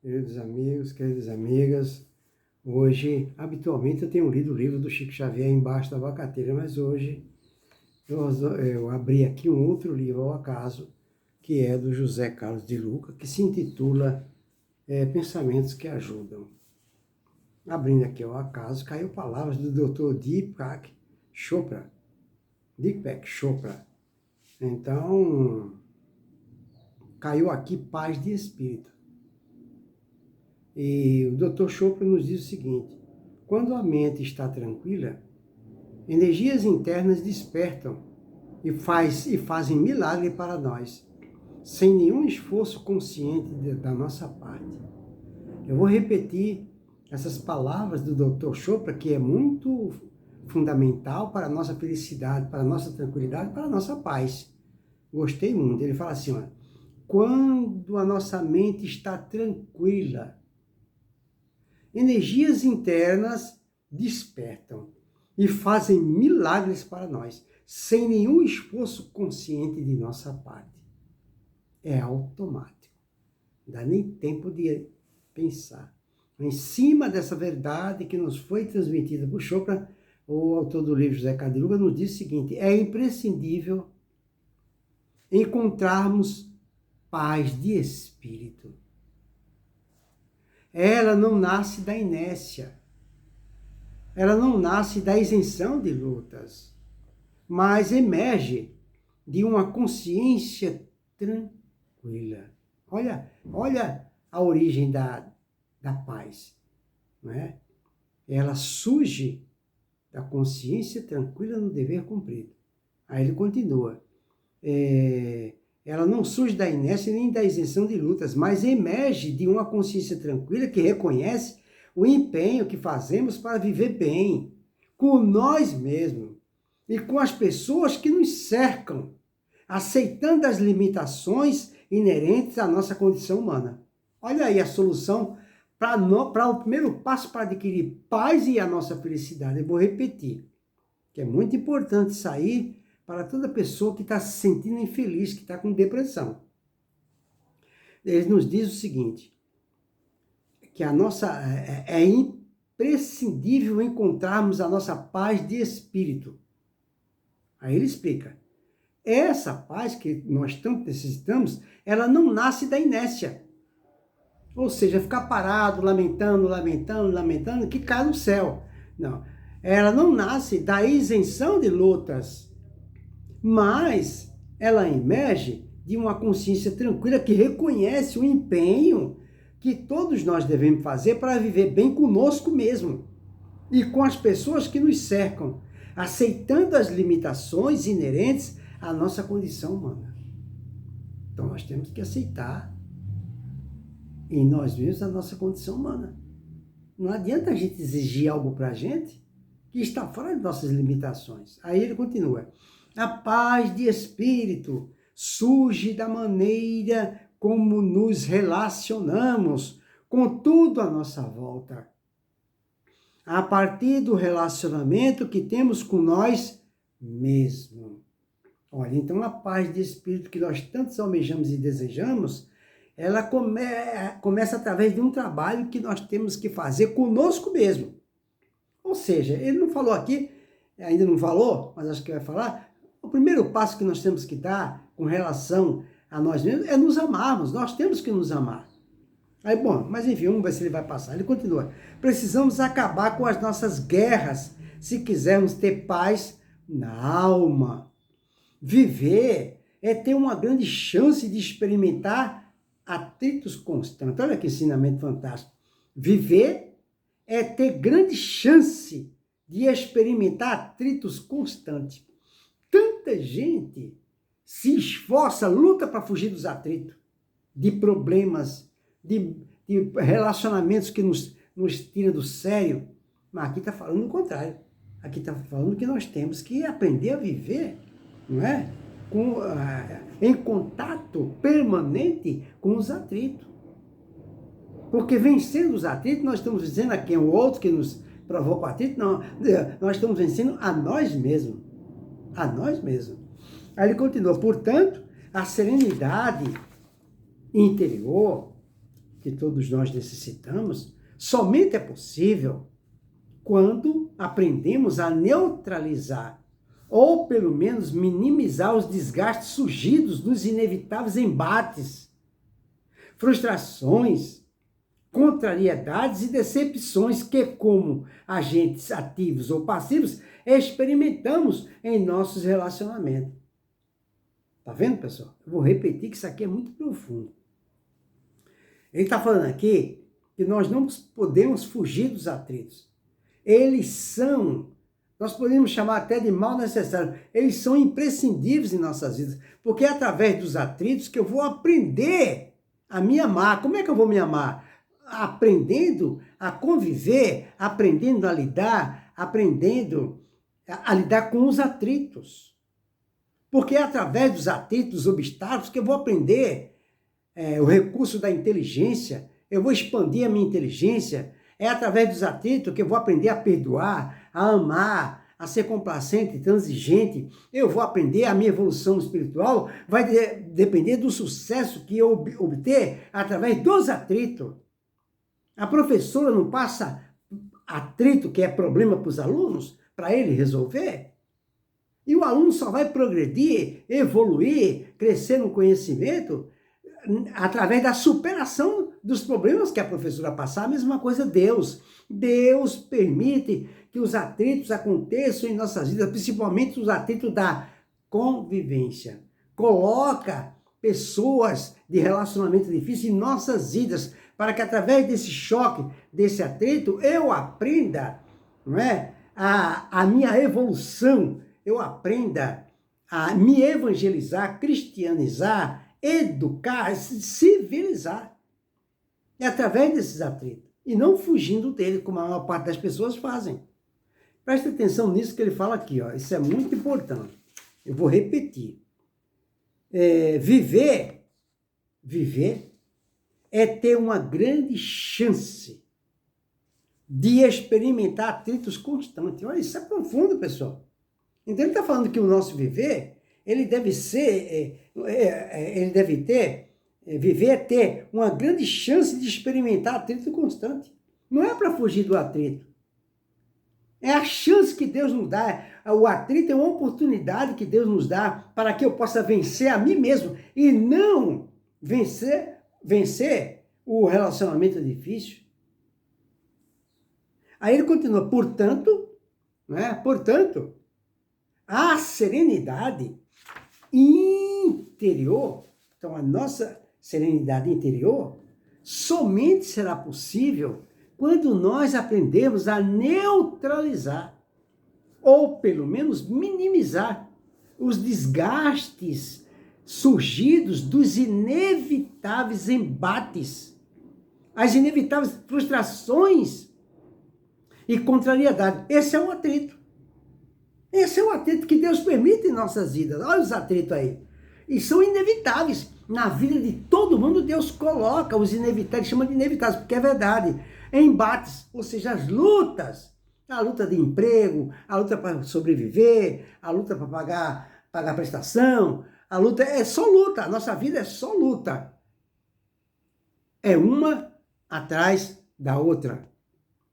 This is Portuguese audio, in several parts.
Queridos amigos, queridas amigas, hoje, habitualmente eu tenho lido o livro do Chico Xavier embaixo da abacateira, mas hoje eu abri aqui um outro livro ao acaso, que é do José Carlos de Luca, que se intitula Pensamentos que Ajudam. Abrindo aqui ao acaso, caiu palavras do Dr. Deepak Chopra. Então, caiu aqui paz de espírito. E o Dr. Chopra nos diz o seguinte: quando a mente está tranquila, energias internas despertam e fazem milagre para nós, sem nenhum esforço consciente da nossa parte. Eu vou repetir essas palavras do Dr. Chopra, que é muito fundamental para a nossa felicidade, para a nossa tranquilidade, para a nossa paz. Gostei muito. Ele fala assim, quando a nossa mente está tranquila, energias internas despertam e fazem milagres para nós, sem nenhum esforço consciente de nossa parte. É automático. Não dá nem tempo de pensar. Em cima dessa verdade que nos foi transmitida por Chopra, o autor do livro José Carlos de Luca nos diz o seguinte: é imprescindível encontrarmos paz de espírito. Ela não nasce da inércia, ela não nasce da isenção de lutas, mas emerge de uma consciência tranquila. Olha a origem da paz, não é? Ela surge da consciência tranquila no dever cumprido. Aí ele continua. Ela não surge da inércia nem da isenção de lutas, mas emerge de uma consciência tranquila que reconhece o empenho que fazemos para viver bem, com nós mesmos e com as pessoas que nos cercam, aceitando as limitações inerentes à nossa condição humana. Olha aí a solução para o primeiro passo para adquirir paz e a nossa felicidade. Eu vou repetir, que é muito importante sair para toda pessoa que está se sentindo infeliz, que está com depressão. Ele nos diz o seguinte, que é imprescindível encontrarmos a nossa paz de espírito. Aí ele explica. Essa paz que nós tanto necessitamos, ela não nasce da inércia. Ou seja, ficar parado, lamentando, que cai no céu. Não. Ela não nasce da isenção de lutas, mas ela emerge de uma consciência tranquila que reconhece o empenho que todos nós devemos fazer para viver bem conosco mesmo e com as pessoas que nos cercam, aceitando as limitações inerentes à nossa condição humana. Então nós temos que aceitar em nós mesmos a nossa condição humana. Não adianta a gente exigir algo para a gente que está fora de nossas limitações. Aí ele continua. A paz de espírito surge da maneira como nos relacionamos com tudo à nossa volta. A partir do relacionamento que temos com nós mesmos. Olha, então a paz de espírito que nós tantos almejamos e desejamos, ela começa através de um trabalho que nós temos que fazer conosco mesmo. Ou seja, ele não falou aqui, ainda não falou, mas acho que vai falar, o primeiro passo que nós temos que dar com relação a nós mesmos é nos amarmos, nós temos que nos amar. Aí, bom, mas enfim, vamos ver se ele vai passar. Ele continua. Precisamos acabar com as nossas guerras se quisermos ter paz na alma. Viver é ter uma grande chance de experimentar atritos constantes. Olha que ensinamento fantástico. Viver é ter grande chance de experimentar atritos constantes. Tanta gente se esforça, luta para fugir dos atritos, de problemas, de relacionamentos que nos tiram do sério. Mas aqui está falando o contrário. Aqui está falando que nós temos que aprender a viver, não é? Em contato permanente com os atritos. Porque vencendo os atritos, nós estamos vencendo a quem? O outro que nos provoca o atrito? Não, nós estamos vencendo a nós mesmos. A nós mesmos. Aí ele continua, portanto, a serenidade interior que todos nós necessitamos, somente é possível quando aprendemos a neutralizar, ou pelo menos minimizar os desgastes surgidos dos inevitáveis embates, frustrações, contrariedades e decepções que, como agentes ativos ou passivos, experimentamos em nossos relacionamentos. Tá vendo, pessoal? Eu vou repetir que isso aqui é muito profundo. Ele está falando aqui que nós não podemos fugir dos atritos. Eles são, nós podemos chamar até de mal necessário, eles são imprescindíveis em nossas vidas, porque é através dos atritos que eu vou aprender a me amar. Como é que eu vou me amar? Aprendendo a conviver, aprendendo a lidar, aprendendo a lidar com os atritos. Porque é através dos atritos, dos obstáculos, que eu vou aprender o recurso da inteligência, eu vou expandir a minha inteligência. É através dos atritos que eu vou aprender a perdoar, a amar, a ser complacente, transigente. Eu vou aprender a minha evolução espiritual, vai depender do sucesso que eu obter através dos atritos. A professora não passa atrito, que é problema para os alunos, para ele resolver? E o aluno só vai progredir, evoluir, crescer no conhecimento através da superação dos problemas que a professora passar. A mesma coisa Deus. Deus permite que os atritos aconteçam em nossas vidas, principalmente os atritos da convivência. Coloca pessoas de relacionamento difícil em nossas vidas, para que através desse choque, desse atrito, eu aprenda, não é, a minha evolução, eu aprenda a me evangelizar, cristianizar, educar, civilizar. É através desses atritos. E não fugindo dele, como a maior parte das pessoas fazem. Preste atenção nisso que ele fala aqui, ó. Isso é muito importante. Eu vou repetir. Viver é ter uma grande chance de experimentar atritos constantes. Olha, isso é profundo, pessoal. Então ele está falando que o nosso viver, ele deve ser, viver é ter uma grande chance de experimentar atrito constante. Não é para fugir do atrito. É a chance que Deus nos dá. O atrito é uma oportunidade que Deus nos dá para que eu possa vencer a mim mesmo e não vencer o relacionamento difícil. Aí ele continua, portanto, a serenidade interior, então a nossa serenidade interior, somente será possível quando nós aprendemos a neutralizar, ou pelo menos minimizar, os desgastes surgidos dos inevitáveis embates, as inevitáveis frustrações e contrariedade. Esse é um atrito. Esse é um atrito que Deus permite em nossas vidas. Olha os atritos aí. E são inevitáveis. Na vida de todo mundo, Deus coloca os inevitáveis, chama de inevitáveis, porque é verdade. Embates, ou seja, as lutas. A luta de emprego, a luta para sobreviver, a luta para pagar prestação. A luta é só luta. A nossa vida é só luta. É uma atrás da outra.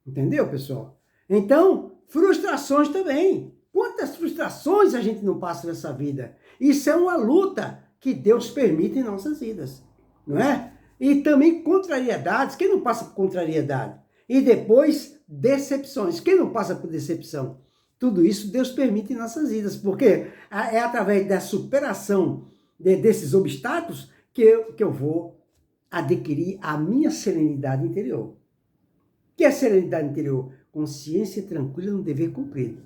Entendeu, pessoal? Então, frustrações também. Quantas frustrações a gente não passa nessa vida? Isso é uma luta que Deus permite em nossas vidas, não é? E também contrariedades. Quem não passa por contrariedade? E depois, decepções. Quem não passa por decepção? Tudo isso Deus permite em nossas vidas, porque é através da superação desses obstáculos que eu vou adquirir a minha serenidade interior. O que é serenidade interior? Consciência tranquila no dever cumprido.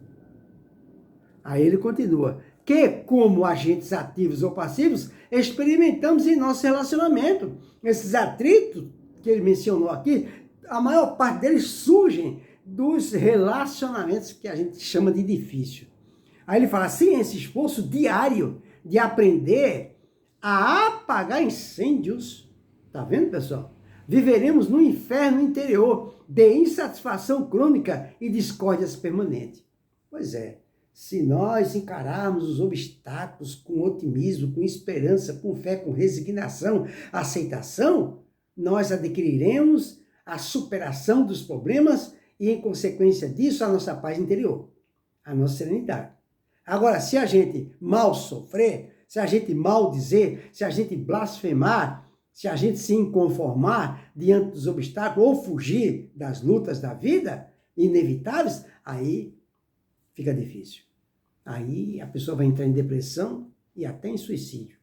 Aí ele continua, que como agentes ativos ou passivos, experimentamos em nosso relacionamento. Esses atritos que ele mencionou aqui, a maior parte deles surgem dos relacionamentos que a gente chama de difícil. Aí ele fala assim, esse esforço diário de aprender a apagar incêndios, tá vendo, pessoal? Viveremos no inferno interior de insatisfação crônica e discórdias permanentes. Pois é, se nós encararmos os obstáculos com otimismo, com esperança, com fé, com resignação, aceitação, nós adquiriremos a superação dos problemas e, em consequência disso, a nossa paz interior, a nossa serenidade. Agora, se a gente mal sofrer, se a gente mal dizer, se a gente blasfemar, se a gente se inconformar diante dos obstáculos ou fugir das lutas da vida inevitáveis, aí fica difícil. Aí a pessoa vai entrar em depressão e até em suicídio,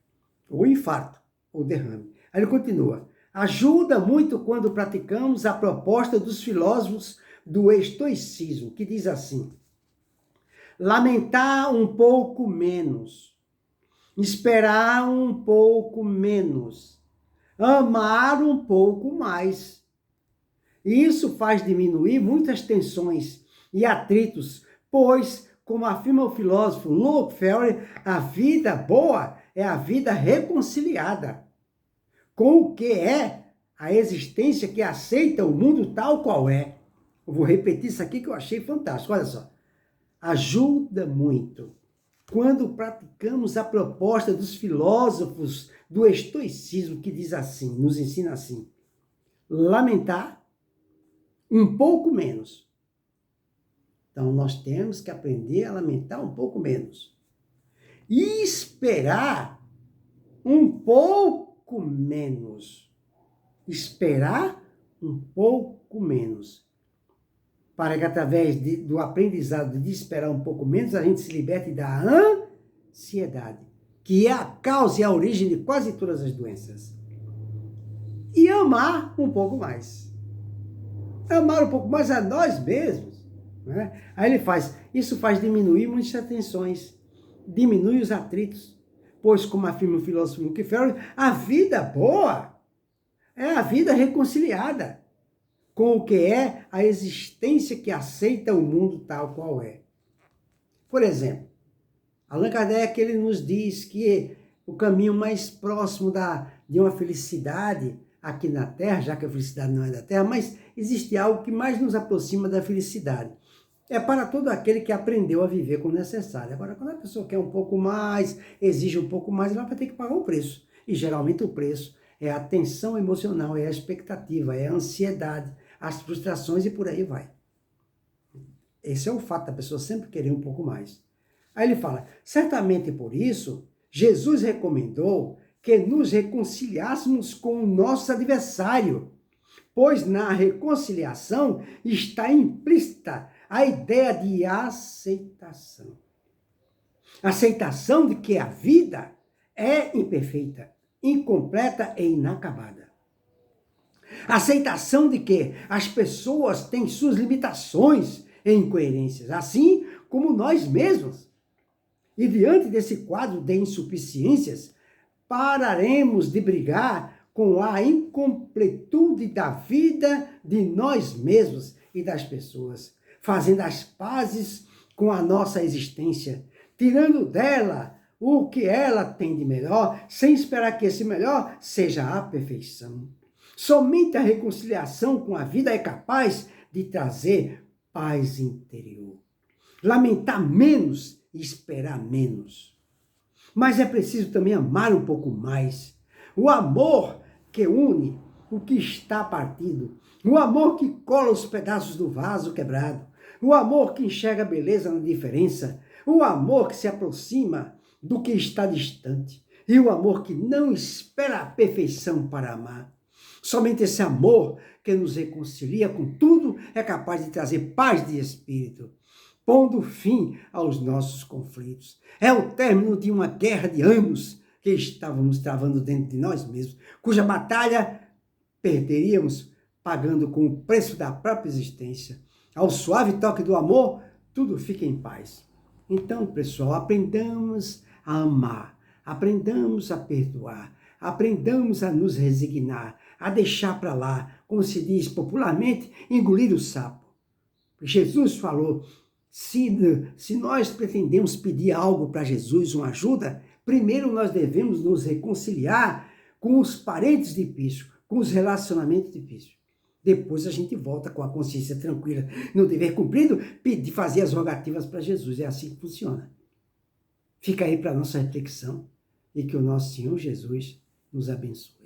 ou infarto, ou derrame. Aí ele continua. Ajuda muito quando praticamos a proposta dos filósofos do estoicismo, que diz assim: lamentar um pouco menos, esperar um pouco menos, amar um pouco mais. Isso faz diminuir muitas tensões e atritos, pois, como afirma o filósofo Lockefeller, a vida boa é a vida reconciliada com o que é a existência que aceita o mundo tal qual é. Eu vou repetir isso aqui que eu achei fantástico, olha só. Ajuda muito quando praticamos a proposta dos filósofos do estoicismo, que diz assim, nos ensina assim: lamentar um pouco menos. Então, nós temos que aprender a lamentar um pouco menos. E esperar um pouco menos. Esperar um pouco menos. Para que através do aprendizado de esperar um pouco menos, a gente se liberte da ansiedade, que é a causa e a origem de quase todas as doenças. E amar um pouco mais. Amar um pouco mais a nós mesmos. Né? Aí ele faz, isso faz diminuir muitas tensões, diminui os atritos, pois, como afirma o filósofo Lockefeller, a vida boa é a vida reconciliada com o que é a existência que aceita o mundo tal qual é. Por exemplo, Allan Kardec ele nos diz que o caminho mais próximo de uma felicidade aqui na Terra, já que a felicidade não é da Terra, mas existe algo que mais nos aproxima da felicidade. É para todo aquele que aprendeu a viver como necessário. Agora, quando a pessoa quer um pouco mais, exige um pouco mais, ela vai ter que pagar o preço. E geralmente o preço é a tensão emocional, é a expectativa, é a ansiedade, as frustrações e por aí vai. Esse é o fato da pessoa sempre querer um pouco mais. Aí ele fala, certamente por isso, Jesus recomendou que nos reconciliássemos com o nosso adversário, pois na reconciliação está implícita a ideia de aceitação. Aceitação de que a vida é imperfeita, incompleta e inacabada. Aceitação de que as pessoas têm suas limitações e incoerências, assim como nós mesmos. E diante desse quadro de insuficiências, pararemos de brigar com a incompletude da vida de nós mesmos e das pessoas, fazendo as pazes com a nossa existência, tirando dela o que ela tem de melhor, sem esperar que esse melhor seja a perfeição. Somente a reconciliação com a vida é capaz de trazer paz interior. Lamentar menos e esperar menos. Mas é preciso também amar um pouco mais. O amor que une o que está partido. O amor que cola os pedaços do vaso quebrado. O amor que enxerga a beleza na diferença. O amor que se aproxima do que está distante. E o amor que não espera a perfeição para amar. Somente esse amor que nos reconcilia com tudo é capaz de trazer paz de espírito, pondo fim aos nossos conflitos. É o término de uma guerra de anos que estávamos travando dentro de nós mesmos, cuja batalha perderíamos pagando com o preço da própria existência. Ao suave toque do amor, tudo fica em paz. Então, pessoal, aprendamos a amar, aprendamos a perdoar, aprendamos a nos resignar, a deixar para lá, como se diz popularmente, engolir o sapo. Jesus falou, se nós pretendemos pedir algo para Jesus, uma ajuda, primeiro nós devemos nos reconciliar com os parentes difíceis, com os relacionamentos difíceis. Depois a gente volta com a consciência tranquila, no dever cumprido, de fazer as rogativas para Jesus. É assim que funciona. Fica aí para a nossa reflexão e que o nosso Senhor Jesus nos abençoe.